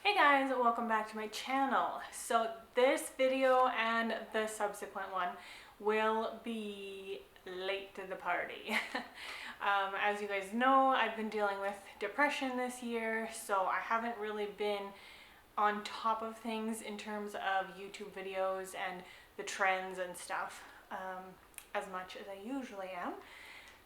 Hey guys, welcome back to my channel. So this video and the subsequent one will be late to the party. As you guys know, I've been dealing with depression this year, so I haven't really been on top of things in terms of YouTube videos and the trends and stuff as much as I usually am.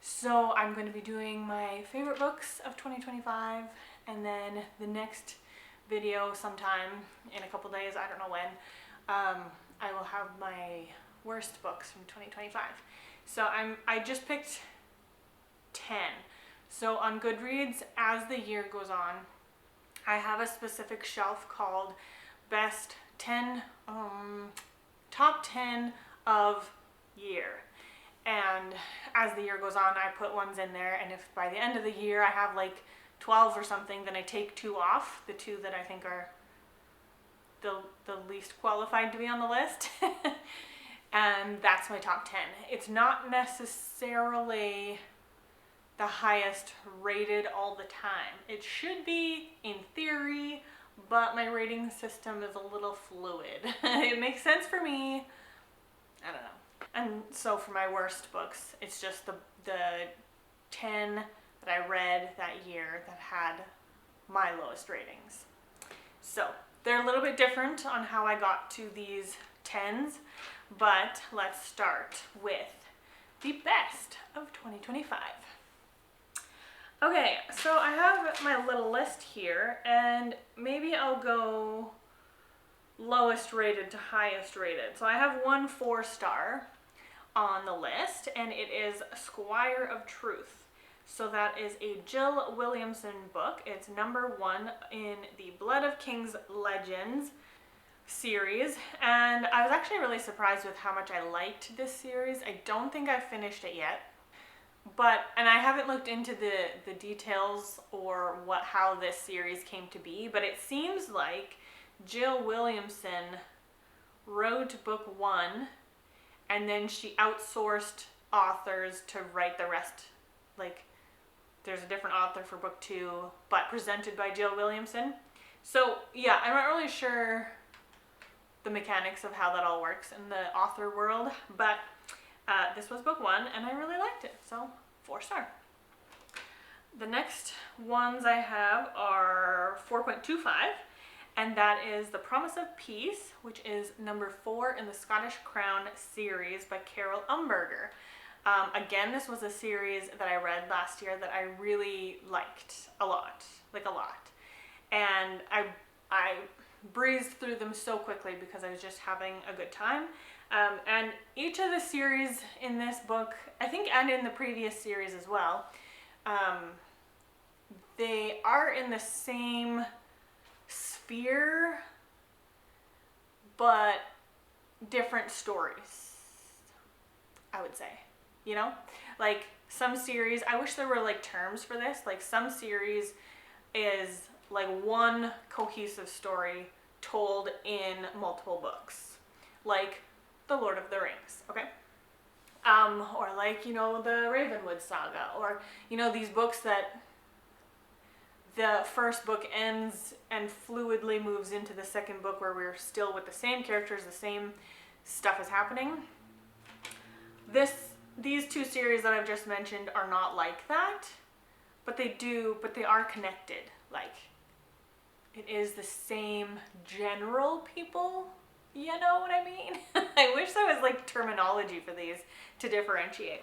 So I'm going to be doing my favorite books of 2025, and then the next video sometime in a couple days, I don't know when, I will have my worst books from 2025. So I just picked 10. So on Goodreads, as the year goes on, I have a specific shelf called best 10 top 10 of year. And as the year goes on, I put ones in there, and if by the end of the year I have like 12 or something, then I take 2 off, the 2 that I think are the least qualified to be on the list. And that's my top 10. It's not necessarily the highest rated all the time. It should be in theory, but my rating system is a little fluid. It makes sense for me. I don't know. And so for my worst books, it's just the 10 that I read that year that had my lowest ratings. So they're a little bit different on how I got to these 10s, but let's start with the best of 2025. Okay, so I have my little list here, and maybe I'll go lowest rated to highest rated. So I have one 4-star on the list, and it is Squire of Truth. So that is a Jill Williamson book. It's number 1 in the Blood of Kings Legends series, and I was actually really surprised with how much I liked this series. I don't think I've finished it yet, and I haven't looked into the details or how this series came to be, but it seems like Jill Williamson wrote book 1 and then she outsourced authors to write the rest. Like, there's a different author for book 2, but presented by Jill Williamson. So yeah, I'm not really sure the mechanics of how that all works in the author world, but this was book 1 and I really liked it, so 4-star. The next ones I have are 4.25, and that is The Promise of Peace, which is number 4 in the Scottish Crown series by Carol Umberger. Again, this was a series that I read last year that I really liked a lot, and I breezed through them so quickly because I was just having a good time. And each of the series in this book, I think, and in the previous series as well, they are in the same sphere, but different stories, I would say. You know, like some series, I wish there were like terms for this. Like some series is like one cohesive story told in multiple books, like The Lord of the Rings, okay? Or like, you know, the Ravenwood Saga, or, you know, these books that the first book ends and fluidly moves into the second book where we're still with the same characters, the same stuff is happening. These 2 series that I've just mentioned are not like that, but they are connected. Like, it is the same general people, you know what I mean? I wish there was like terminology for these to differentiate.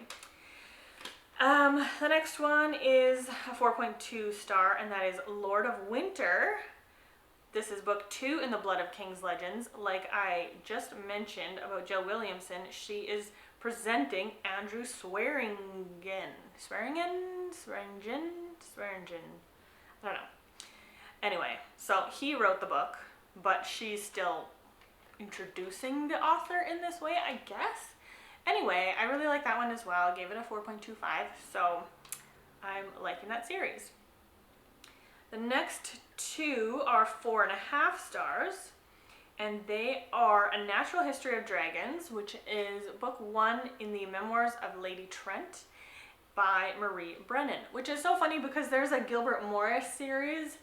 The next one is a 4.2 star, and that is Lord of Winter. This is book 2 in the Blood of Kings Legends. Like I just mentioned about Jill Williamson, she is presenting Andrew Swearingen. I don't know. Anyway, so he wrote the book, but she's still introducing the author in this way, I guess. Anyway, I really like that one as well. I gave it a 4.25, so I'm liking that series. The next 2 are 4.5 stars, and they are A Natural History of Dragons, which is book 1 in the Memoirs of Lady Trent by Marie Brennan, which is so funny because there's a Gilbert Morris series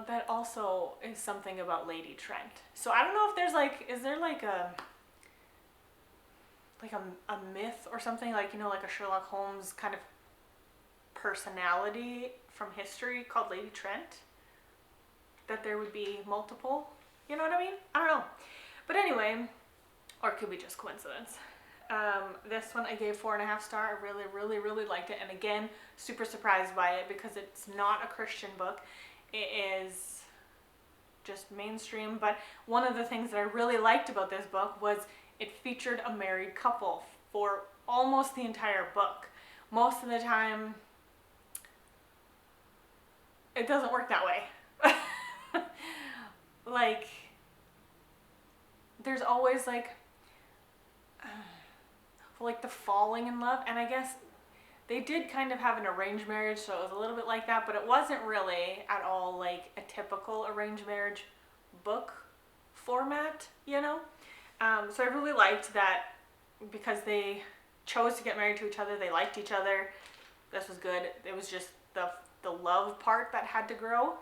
that also also is something about Lady Trent. So I don't know if there's like, is there like a myth or something, like, you know, like a Sherlock Holmes kind of personality from history called Lady Trent? That there would be multiple, you know what I mean? I don't know. But anyway, or it could be just coincidence. This one I gave 4.5 stars. I really, really, really liked it. And again, super surprised by it because it's not a Christian book. It is just mainstream. But one of the things that I really liked about this book was it featured a married couple for almost the entire book. Most of the time, it doesn't work that way. Like, there's always like the falling in love, and I guess they did kind of have an arranged marriage, so it was a little bit like that, but it wasn't really at all like a typical arranged marriage book format, you know? So I really liked that because they chose to get married to each other, they liked each other. This was good. It was just the love part that had to grow.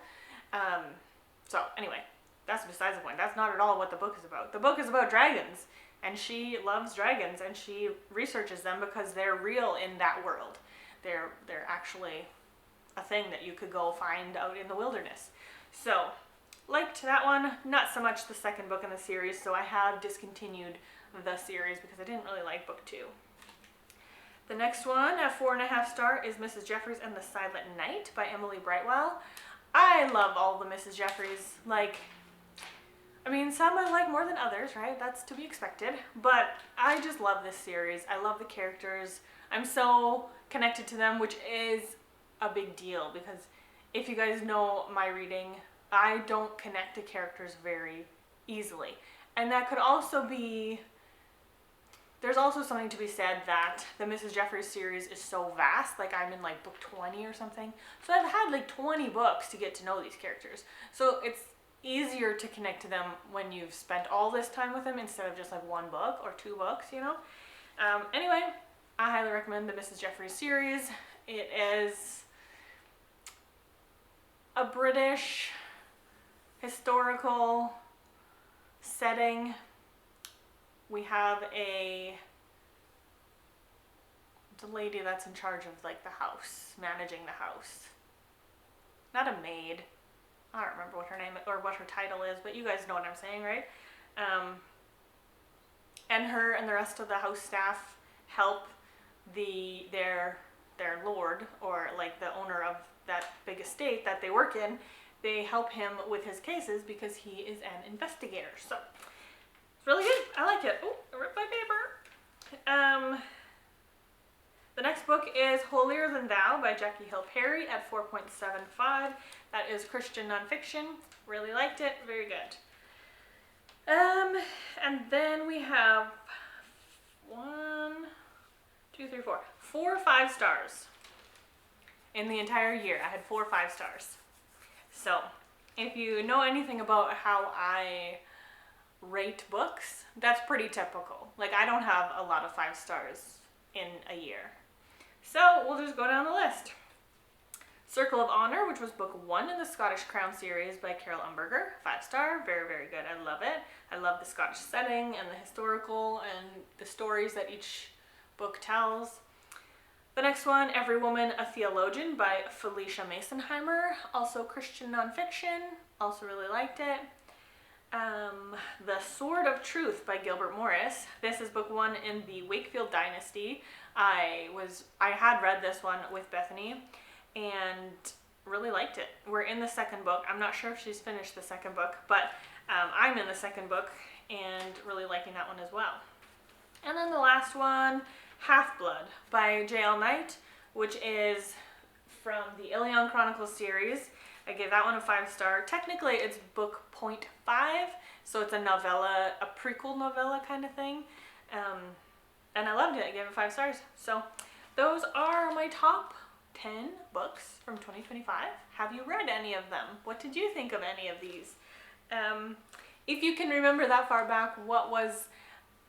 So anyway, that's besides the point. That's not at all what the book is about. The book is about dragons, and she loves dragons, and she researches them because they're real in that world. They're actually a thing that you could go find out in the wilderness. So, liked that one. Not so much the second book in the series, so I have discontinued the series because I didn't really like book 2. The next one at 4.5 stars is Mrs. Jeffries and the Silent Night by Emily Brightwell. I love all the Mrs. Jeffries. Like, I mean, some I like more than others, right? That's to be expected. But I just love this series. I love the characters. I'm so connected to them, which is a big deal because if you guys know my reading, I don't connect to characters very easily. And that could also be, there's also something to be said that the Mrs. Jeffries series is so vast. Like, I'm in like book 20 or something. So I've had like 20 books to get to know these characters. So it's easier to connect to them when you've spent all this time with them instead of just like 1 book or 2 books, you know? Anyway, I highly recommend the Mrs. Jeffries series. It is a British historical setting. We have the lady that's in charge of like the house, managing the house. Not a maid. I don't remember what her name or what her title is, but you guys know what I'm saying, right? And her and the rest of the house staff help their lord, or like the owner of that big estate that they work in. They help him with his cases because he is an investigator. So it's really good. I like it. Oh, I ripped my paper. The next book is Holier Than Thou by Jackie Hill Perry at 4.75. That is Christian nonfiction. Really liked it. Very good. And then we have 4 5 stars in the entire year. I had 4 5 stars. So if you know anything about how I rate books, that's pretty typical. Like, I don't have a lot of 5 stars in a year. So we'll just go down the list. Circle of Honor, which was book 1 in the Scottish Crown series by Carol Umberger. 5 star, very, very good. I love it. I love the Scottish setting and the historical and the stories that each book tells. The next one, Every Woman a Theologian by Felicia Masonheimer. Also Christian nonfiction. Also really liked it. The Sword of Truth by Gilbert Morris. This is book 1 in the Wakefield Dynasty. I had read this one with Bethany and really liked it. We're in the second book. I'm not sure if she's finished the second book, but I'm in the second book and really liking that one as well. And then the last one, Half-Blood by J.L. Knight, which is from the Ilion Chronicles series. I gave that one a 5 star. Technically it's book 0.5, so it's a novella, a prequel novella kind of thing. And I loved it. I gave it 5 stars. So those are my top 10 books from 2025. Have you read any of them? What did you think of any of these? If you can remember that far back, what was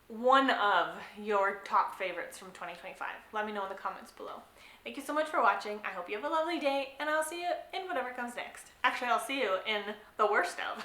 one of your top favorites from 2025? Let me know in the comments below. Thank you so much for watching. I hope you have a lovely day, and I'll see you in whatever comes next. Actually, I'll see you in the worst of.